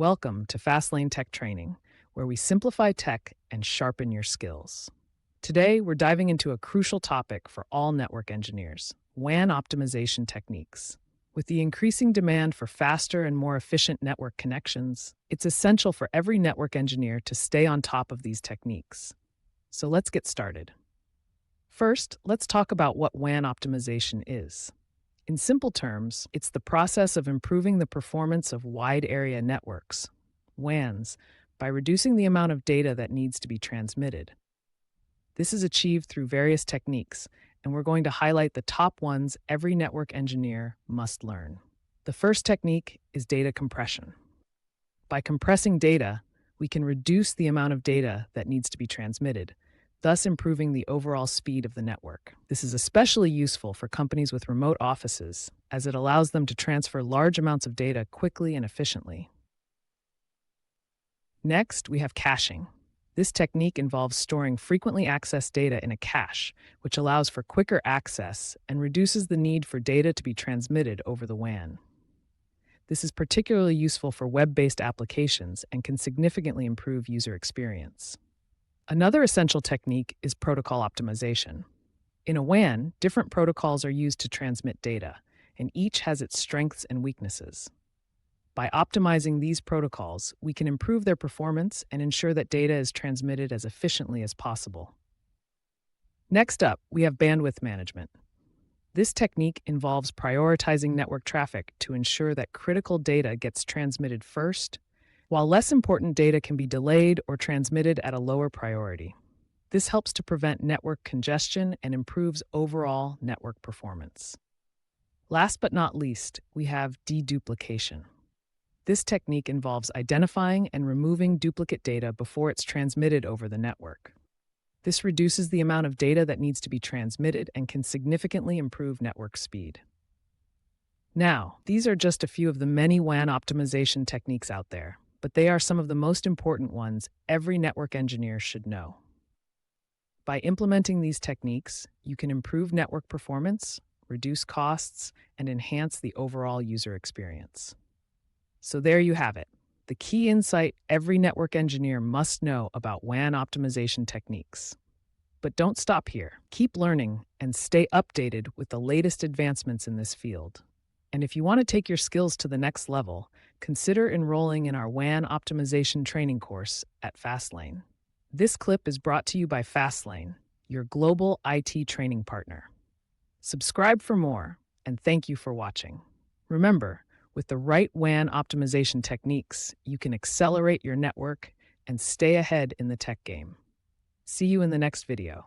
Welcome to Fastlane Tech Training, where we simplify tech and sharpen your skills. Today, we're diving into a crucial topic for all network engineers: WAN optimization techniques. With the increasing demand for faster and more efficient network connections, it's essential for every network engineer to stay on top of these techniques. So let's get started. First, let's talk about what WAN optimization is. In simple terms, it's the process of improving the performance of wide area networks, WANs, by reducing the amount of data that needs to be transmitted. This is achieved through various techniques, and we're going to highlight the top ones every network engineer must learn. The first technique is data compression. By compressing data, we can reduce the amount of data that needs to be transmitted, thus improving the overall speed of the network. This is especially useful for companies with remote offices, as it allows them to transfer large amounts of data quickly and efficiently. Next, we have caching. This technique involves storing frequently accessed data in a cache, which allows for quicker access and reduces the need for data to be transmitted over the WAN. This is particularly useful for web-based applications and can significantly improve user experience. Another essential technique is protocol optimization. In a WAN, different protocols are used to transmit data, and each has its strengths and weaknesses. By optimizing these protocols, we can improve their performance and ensure that data is transmitted as efficiently as possible. Next up, we have bandwidth management. This technique involves prioritizing network traffic to ensure that critical data gets transmitted first, while less important data can be delayed or transmitted at a lower priority. This helps to prevent network congestion and improves overall network performance. Last but not least, we have deduplication. This technique involves identifying and removing duplicate data before it's transmitted over the network. This reduces the amount of data that needs to be transmitted and can significantly improve network speed. Now, these are just a few of the many WAN optimization techniques out there, but they are some of the most important ones every network engineer should know. By implementing these techniques, you can improve network performance, reduce costs, and enhance the overall user experience. So there you have it, the key insight every network engineer must know about WAN optimization techniques. But don't stop here. Keep learning and stay updated with the latest advancements in this field. And if you want to take your skills to the next level, consider enrolling in our WAN optimization training course at Fastlane. This clip is brought to you by Fastlane, your global IT training partner. Subscribe for more, and thank you for watching. Remember, with the right WAN optimization techniques, you can accelerate your network and stay ahead in the tech game. See you in the next video.